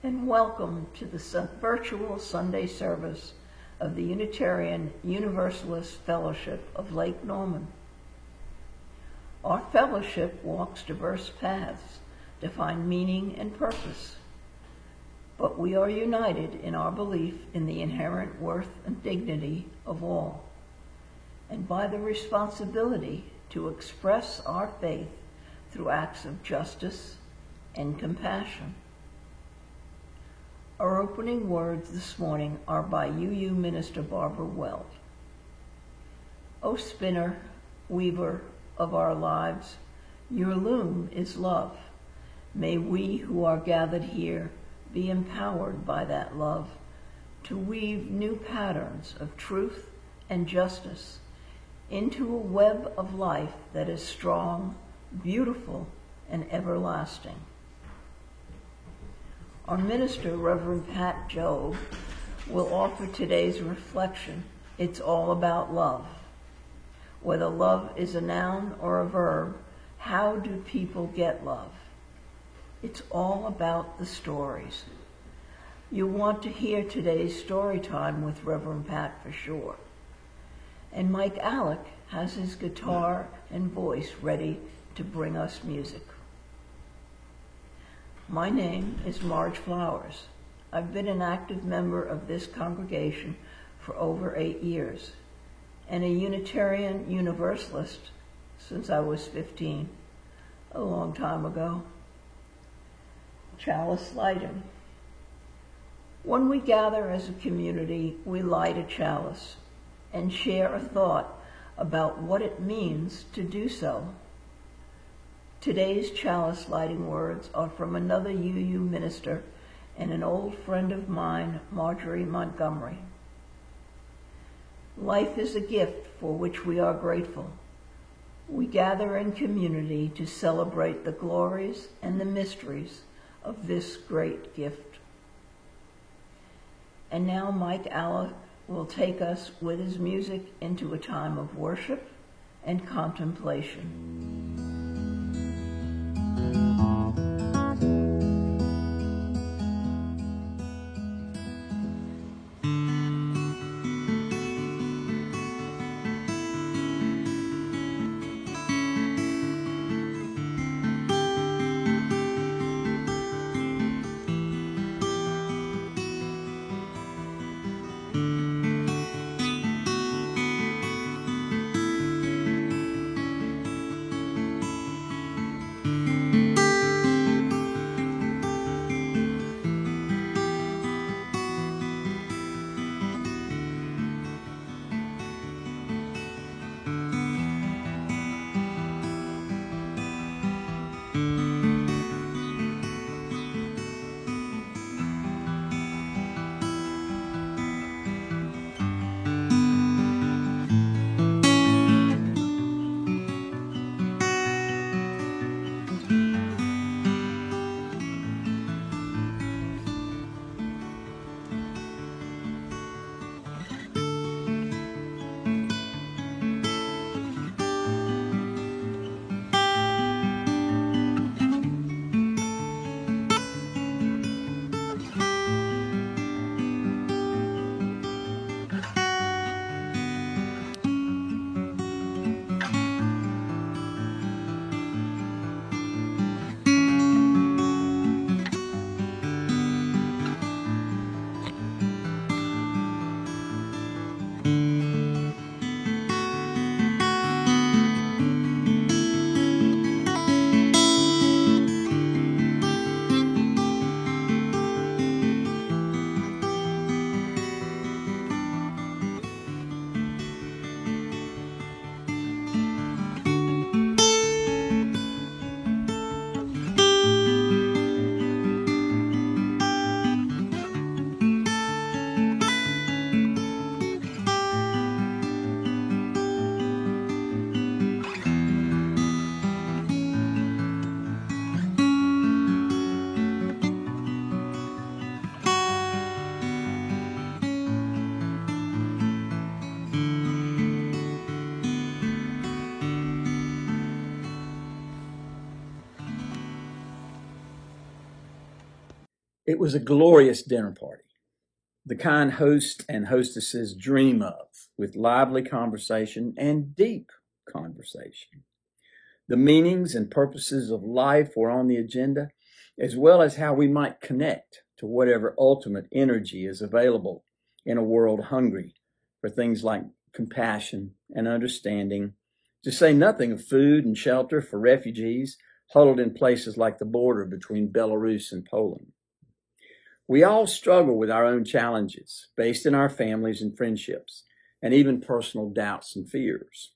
and welcome to the virtual Sunday service of the Unitarian Universalist Fellowship of Lake Norman. Our fellowship walks diverse paths to find meaning and purpose, but we are united in our belief in the inherent worth and dignity of all, and by the responsibility to express our faith through acts of justice and compassion. Our opening words this morning are by UU Minister Barbara Weld. O spinner, weaver of our lives, your loom is love. May we who are gathered here be empowered by that love to weave new patterns of truth and justice into a web of life that is strong, beautiful, and everlasting. Our minister, Reverend Pat Jobe, will offer today's reflection. It's all about love. Whether love is a noun or a verb, how do people get love? It's all about the stories. You'll want to hear today's story time with Reverend Pat for sure. And Mike Alec has his guitar and voice ready to bring us music. My name is Marge Flowers. I've been an active member of this congregation for over 8 years and a Unitarian Universalist since I was 15, a long time ago. Chalice lighting. When we gather as a community, we light a chalice and share a thought about what it means to do so. Today's chalice lighting words are from another UU minister and an old friend of mine, Marjorie Montgomery. Life is a gift for which we are grateful. We gather in community to celebrate the glories and the mysteries of this great gift. And now Mike Alec will take us with his music into a time of worship and contemplation. It was a glorious dinner party, the kind hosts and hostesses dream of, with lively conversation and deep conversation. The meanings and purposes of life were on the agenda, as well as how we might connect to whatever ultimate energy is available in a world hungry for things like compassion and understanding, to say nothing of food and shelter for refugees huddled in places like the border between Belarus and Poland. We all struggle with our own challenges based in our families and friendships, and even personal doubts and fears.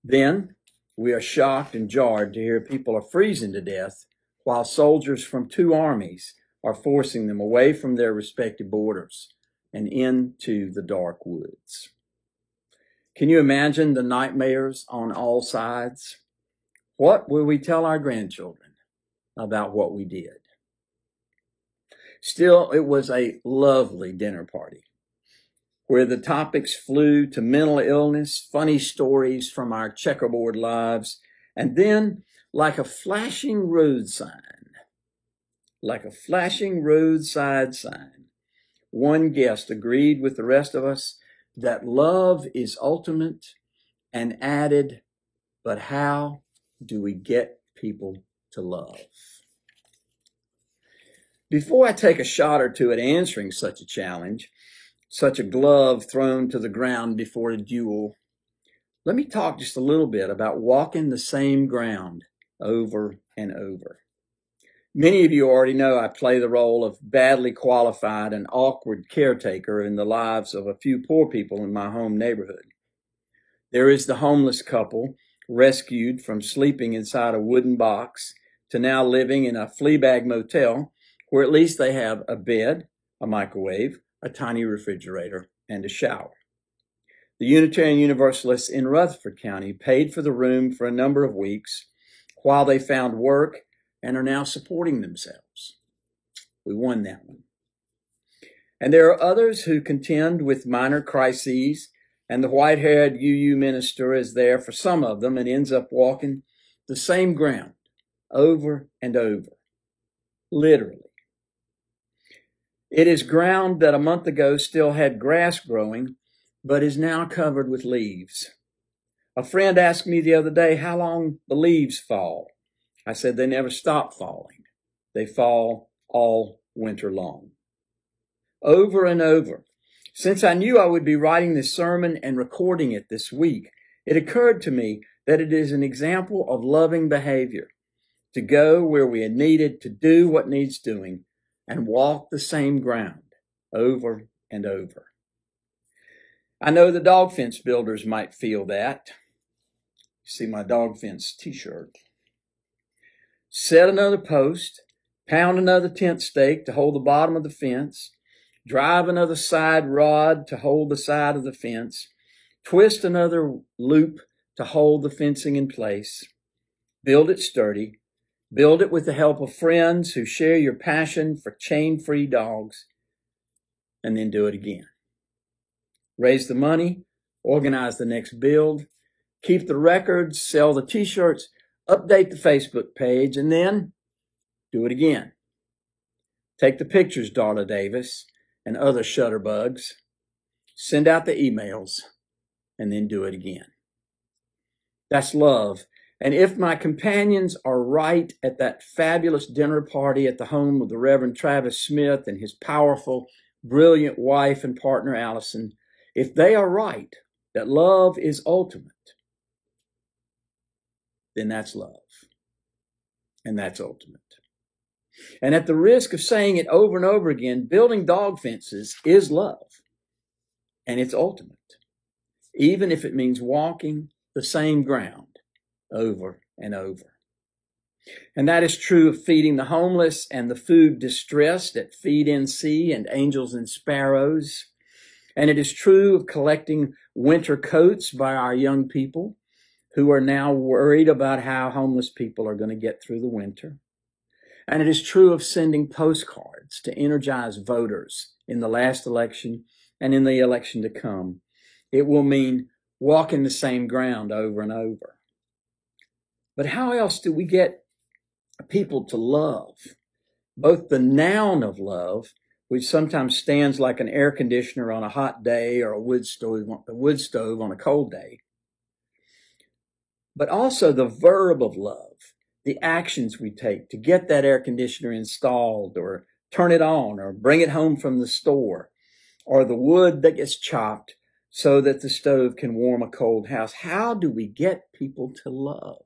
Then we are shocked and jarred to hear people are freezing to death while soldiers from two armies are forcing them away from their respective borders and into the dark woods. Can you imagine the nightmares on all sides? What will we tell our grandchildren about what we did? Still, it was a lovely dinner party where the topics flew to mental illness, funny stories from our checkerboard lives, and then, like a flashing roadside sign, one guest agreed with the rest of us that love is ultimate and added, but how do we get people to love? Before I take a shot or two at answering such a challenge, such a glove thrown to the ground before a duel, let me talk just a little bit about walking the same ground over and over. Many of you already know I play the role of badly qualified and awkward caretaker in the lives of a few poor people in my home neighborhood. There is the homeless couple rescued from sleeping inside a wooden box to now living in a flea bag motel where at least they have a bed, a microwave, a tiny refrigerator, and a shower. The Unitarian Universalists in Rutherford County paid for the room for a number of weeks while they found work and are now supporting themselves. We won that one. And there are others who contend with minor crises, and the white-haired UU minister is there for some of them and ends up walking the same ground over and over, literally. It is ground that a month ago still had grass growing, but is now covered with leaves. A friend asked me the other day how long the leaves fall. I said they never stop falling. They fall all winter long. Over and over. Since I knew I would be writing this sermon and recording it this week, it occurred to me that it is an example of loving behavior, to go where we are needed, to do what needs doing, and walk the same ground over and over. I know the dog fence builders might feel that. You see my dog fence t-shirt. Set another post, pound another tent stake to hold the bottom of the fence, drive another side rod to hold the side of the fence, twist another loop to hold the fencing in place, build it sturdy, build it with the help of friends who share your passion for chain-free dogs, and then do it again. Raise the money, organize the next build, keep the records, sell the t-shirts, update the Facebook page, and then do it again. Take the pictures, Darla Davis and other shutterbugs, send out the emails, and then do it again. That's love. And if my companions are right at that fabulous dinner party at the home of the Reverend Travis Smith and his powerful, brilliant wife and partner, Allison, if they are right that love is ultimate, then that's love. And that's ultimate. And at the risk of saying it over and over again, building dog fences is love. And it's ultimate. Even if it means walking the same ground over and over. And that is true of feeding the homeless and the food distressed at Feed NC and Angels and Sparrows. And it is true of collecting winter coats by our young people who are now worried about how homeless people are going to get through the winter. And it is true of sending postcards to energize voters in the last election and in the election to come. It will mean walking the same ground over and over. But how else do we get people to love both the noun of love, which sometimes stands like an air conditioner on a hot day or a wood stove on a cold day, but also the verb of love, the actions we take to get that air conditioner installed or turn it on or bring it home from the store, or the wood that gets chopped so that the stove can warm a cold house. How do we get people to love?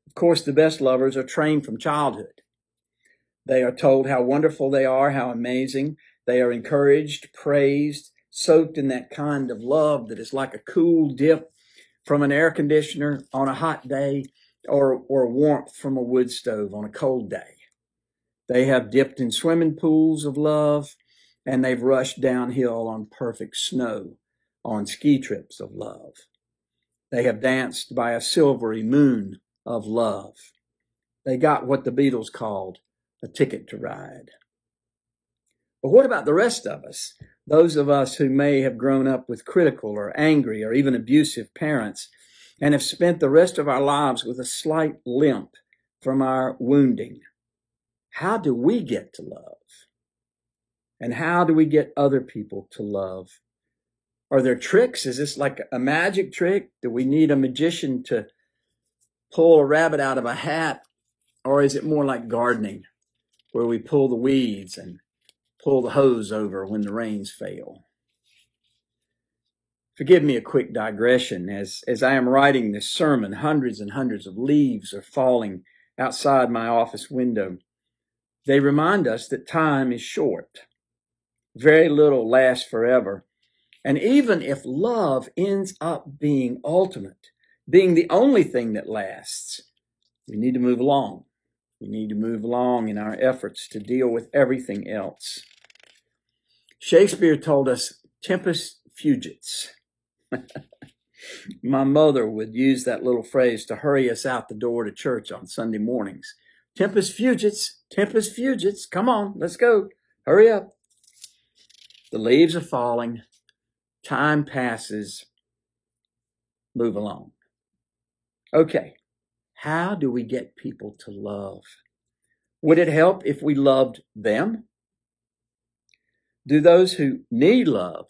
Of course, the best lovers are trained from childhood. They are told how wonderful they are, how amazing. They are encouraged, praised, soaked in that kind of love that is like a cool dip from an air conditioner on a hot day or warmth from a wood stove on a cold day. They have dipped in swimming pools of love, and they've rushed downhill on perfect snow on ski trips of love. They have danced by a silvery moon of love. They got what the Beatles called a ticket to ride. But what about the rest of us? Those of us who may have grown up with critical or angry or even abusive parents and have spent the rest of our lives with a slight limp from our wounding. How do we get to love? And how do we get other people to love? Are there tricks? Is this like a magic trick? Do we need a magician to pull a rabbit out of a hat? Or is it more like gardening, where we pull the weeds and pull the hose over when the rains fail? Forgive me a quick digression. As I am writing this sermon, hundreds and hundreds of leaves are falling outside my office window. They remind us that time is short. Very little lasts forever. And even if love ends up being ultimate, being the only thing that lasts, we need to move along. We need to move along in our efforts to deal with everything else. Shakespeare told us, tempus fugits. My mother would use that little phrase to hurry us out the door to church on Sunday mornings. Tempus fugits, tempus fugits. Come on, let's go. Hurry up. The leaves are falling. Time passes. Move along. Okay. How do we get people to love? Would it help if we loved them? Do those who need love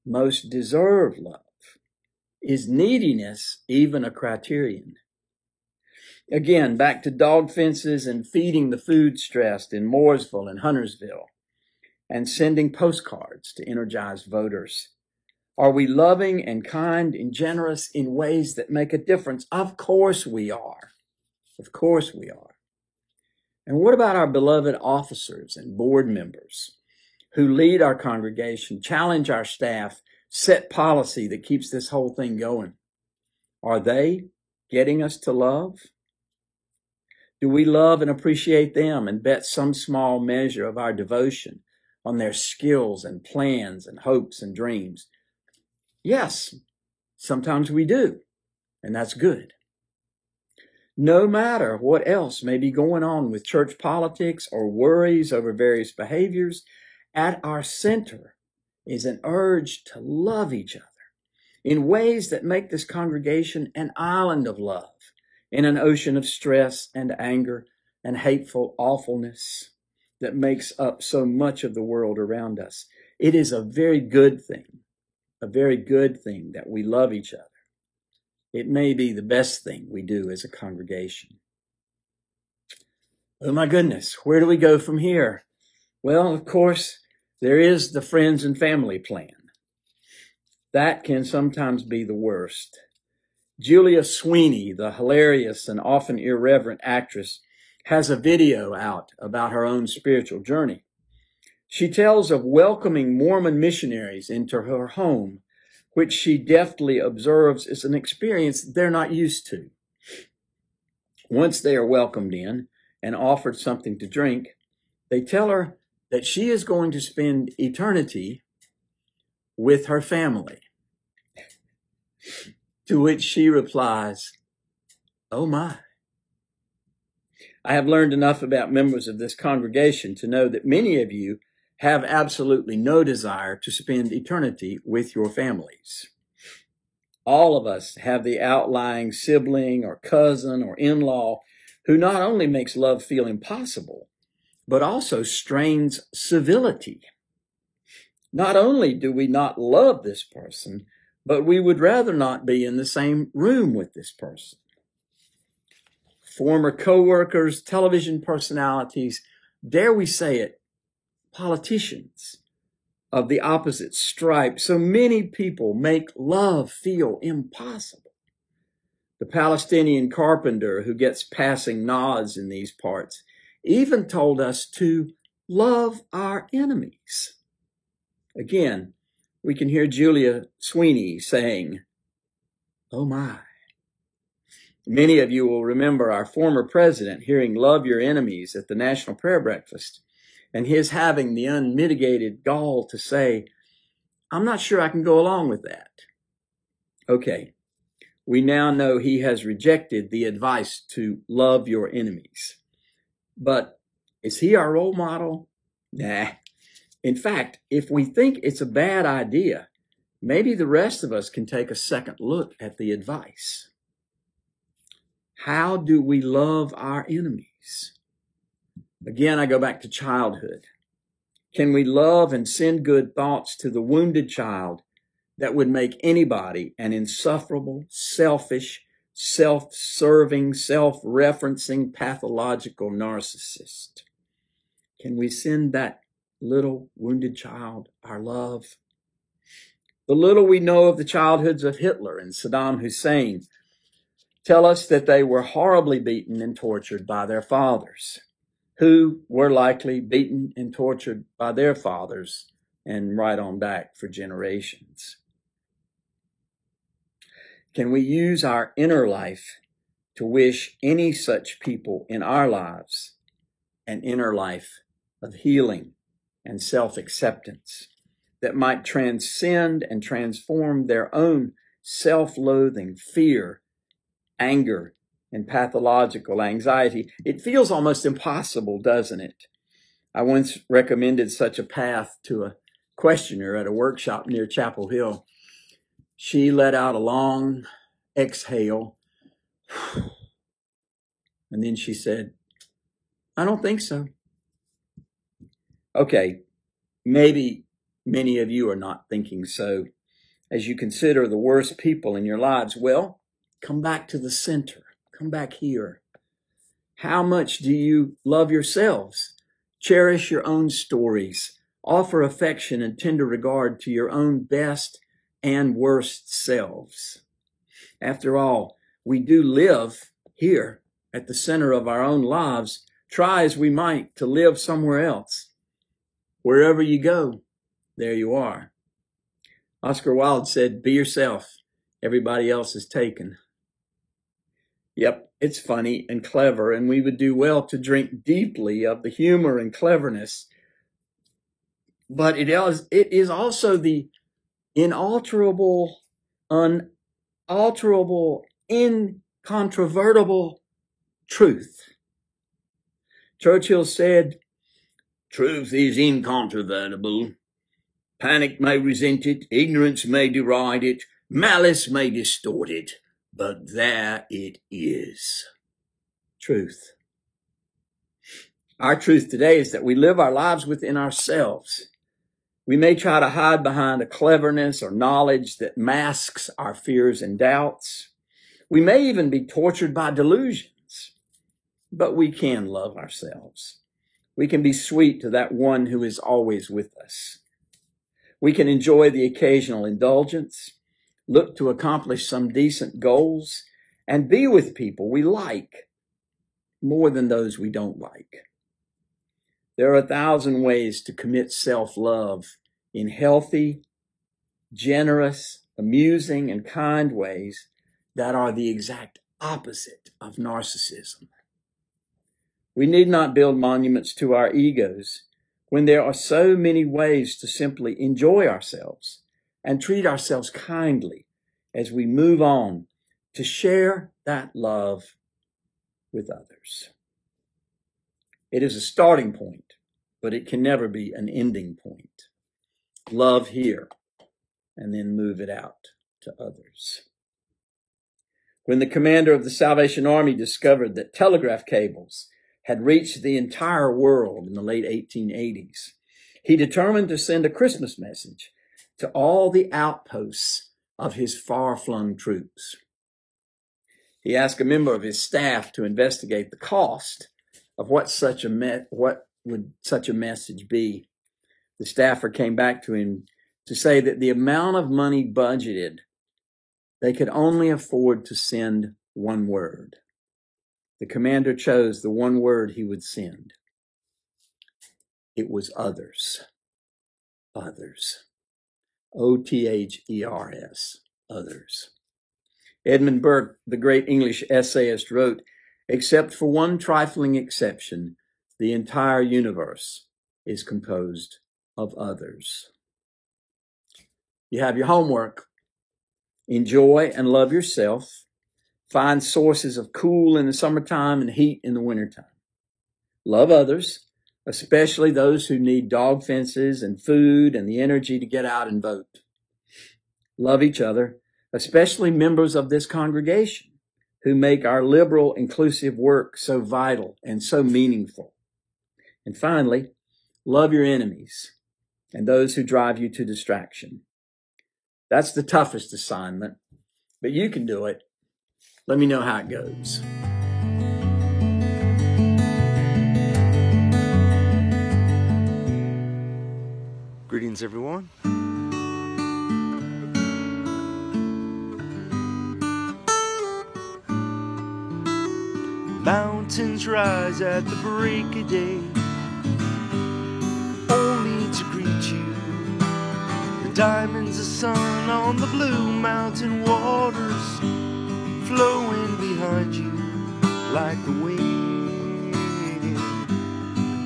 most deserve love? Is neediness even a criterion? Again, back to dog fences and feeding the food-stressed in Mooresville and Huntersville and sending postcards to energize voters. Are we loving and kind and generous in ways that make a difference? Of course we are. Of course we are. And what about our beloved officers and board members who lead our congregation, challenge our staff, set policy that keeps this whole thing going? Are they getting us to love? Do we love and appreciate them and bet some small measure of our devotion on their skills and plans and hopes and dreams? Yes, sometimes we do, and that's good. No matter what else may be going on with church politics or worries over various behaviors, at our center is an urge to love each other in ways that make this congregation an island of love in an ocean of stress and anger and hateful awfulness that makes up so much of the world around us. It is a very good thing that we love each other. It may be the best thing we do as a congregation. Oh my goodness, where do we go from here? Well, of course, there is the friends and family plan. That can sometimes be the worst. Julia Sweeney, the hilarious and often irreverent actress, has a video out about her own spiritual journey. She tells of welcoming Mormon missionaries into her home, which she deftly observes is an experience they're not used to. Once they are welcomed in and offered something to drink, they tell her that she is going to spend eternity with her family. To which she replies, "Oh my." I have learned enough about members of this congregation to know that many of you have absolutely no desire to spend eternity with your families. All of us have the outlying sibling or cousin or in-law who not only makes love feel impossible, but also strains civility. Not only do we not love this person, but we would rather not be in the same room with this person. Former co-workers, television personalities, dare we say it, politicians of the opposite stripe. So many people make love feel impossible. The Palestinian carpenter who gets passing nods in these parts even told us to love our enemies. Again, we can hear Julia Sweeney saying, "Oh my." Many of you will remember our former president hearing "love your enemies" at the National Prayer Breakfast, and his having the unmitigated gall to say, "I'm not sure I can go along with that." Okay, we now know he has rejected the advice to love your enemies. But is he our role model? Nah. In fact, if we think it's a bad idea, maybe the rest of us can take a second look at the advice. How do we love our enemies? Again, I go back to childhood. Can we love and send good thoughts to the wounded child that would make anybody an insufferable, selfish, self-serving, self-referencing, pathological narcissist? Can we send that little wounded child our love? The little we know of the childhoods of Hitler and Saddam Hussein tell us that they were horribly beaten and tortured by their fathers, who were likely beaten and tortured by their fathers and right on back for generations. Can we use our inner life to wish any such people in our lives an inner life of healing and self-acceptance that might transcend and transform their own self-loathing, fear, anger, and pathological anxiety? It feels almost impossible, doesn't it? I once recommended such a path to a questioner at a workshop near Chapel Hill. She let out a long exhale, and then she said, "I don't think so." Okay, maybe many of you are not thinking so as you consider the worst people in your lives. Well, come back to the center. Come back here. How much do you love yourselves? Cherish your own stories. Offer affection and tender regard to your own best and worst selves. After all, we do live here at the center of our own lives. Try as we might to live somewhere else. Wherever you go, there you are. Oscar Wilde said, "Be yourself. Everybody else is taken." Yep, it's funny and clever, and we would do well to drink deeply of the humor and cleverness. But it is also the inalterable, unalterable, incontrovertible truth. Churchill said, "Truth is incontrovertible. Panic may resent it, ignorance may deride it, malice may distort it, but there it is." Truth. Our truth today is that we live our lives within ourselves. We may try to hide behind a cleverness or knowledge that masks our fears and doubts. We may even be tortured by delusions, but we can love ourselves. We can be sweet to that one who is always with us. We can enjoy the occasional indulgence, look to accomplish some decent goals, and be with people we like more than those we don't like. There are 1,000 ways to commit self-love in healthy, generous, amusing, and kind ways that are the exact opposite of narcissism. We need not build monuments to our egos when there are so many ways to simply enjoy ourselves and treat ourselves kindly as we move on to share that love with others. It is a starting point, but it can never be an ending point. Love here and then move it out to others. When the commander of the Salvation Army discovered that telegraph cables had reached the entire world in the late 1880s, he determined to send a Christmas message to all the outposts of his far-flung troops. He asked a member of his staff to investigate the cost of what would such a message be. The staffer came back to him to say that the amount of money budgeted, they could only afford to send one word. The commander chose the one word he would send. It was others. Others. O-T-H-E-R-S. Others. Edmund Burke, the great English essayist, wrote, "Except for one trifling exception, the entire universe is composed of others." You have your homework. Enjoy and love yourself. Find sources of cool in the summertime and heat in the wintertime. Love others, especially those who need dog fences and food and the energy to get out and vote. Love each other, especially members of this congregation who make our liberal, inclusive work so vital and so meaningful. And finally, love your enemies and those who drive you to distraction. That's the toughest assignment, but you can do it. Let me know how it goes. Greetings, everyone. Mountains rise at the break of day, only to greet you. The diamonds of sun on the blue mountain waters, flowing behind you like the wind,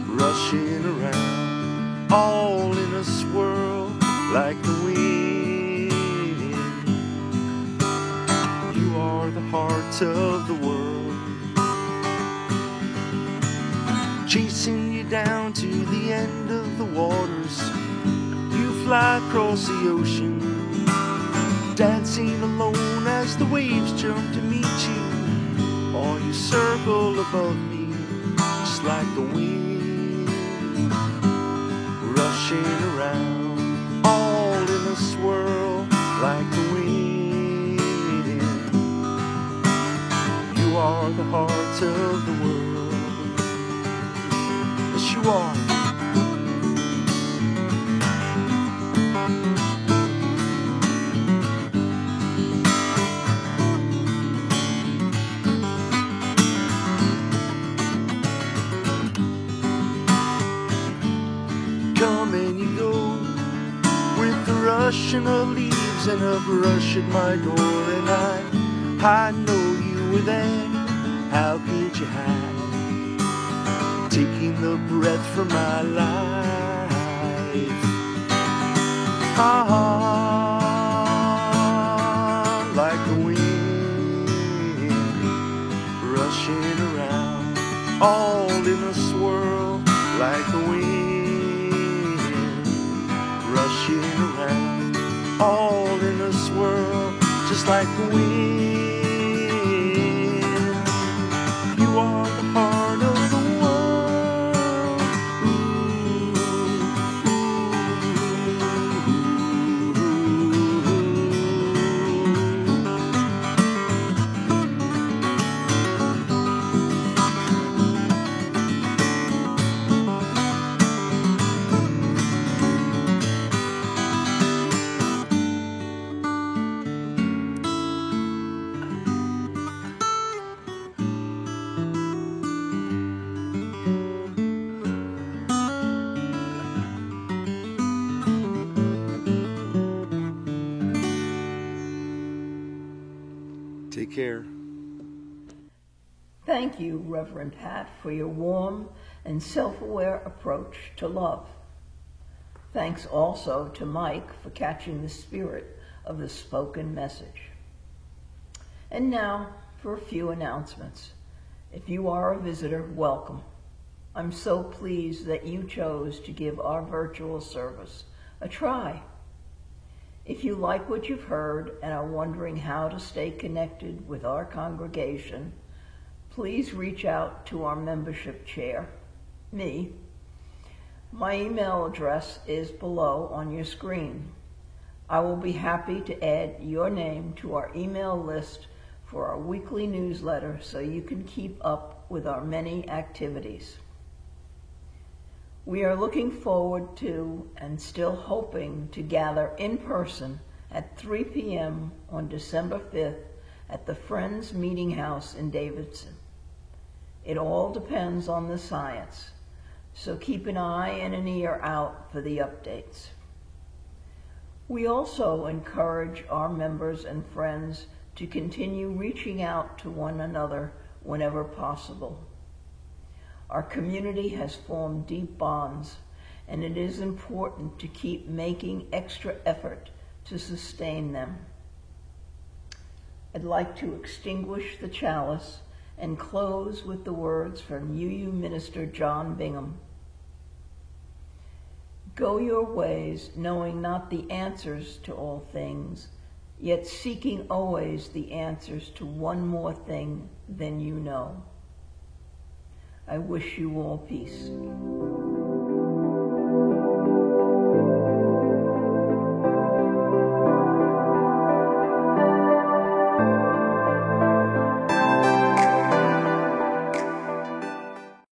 rushing around, all in a swirl like the wind. You are the heart of the world, chasing you down to the end of the waters. You fly across the ocean, dancing alone as the waves jump to meet you. Or you circle above me, just like the wind, rushing around, all in a swirl like the wind. You are the heart of the world. Yes, you are. Come and you go with the rushing of leaves and a brush at my door, and I know you were there. How could you hide? Taking the breath from my life. Like the wind, rushing around, all in a swirl like the wind, rushing around, all in a swirl, just like the wind. You are the heart of the world. Take care. Thank you, Reverend Pat, for your warm and self-aware approach to love. Thanks also to Mike for catching the spirit of the spoken message. And now for a few announcements. If you are a visitor, welcome. I'm so pleased that you chose to give our virtual service a try. If you like what you've heard and are wondering how to stay connected with our congregation, please reach out to our membership chair, me. My email address is below on your screen. I will be happy to add your name to our email list for our weekly newsletter so you can keep up with our many activities. We are looking forward to and still hoping to gather in person at 3 p.m. on December 5th at the Friends Meeting House in Davidson. It all depends on the science, so keep an eye and an ear out for the updates. We also encourage our members and friends to continue reaching out to one another whenever possible. Our community has formed deep bonds, and it is important to keep making extra effort to sustain them. I'd like to extinguish the chalice and close with the words from UU Minister John Bingham. Go your ways, knowing not the answers to all things, yet seeking always the answers to one more thing than you know. I wish you all peace.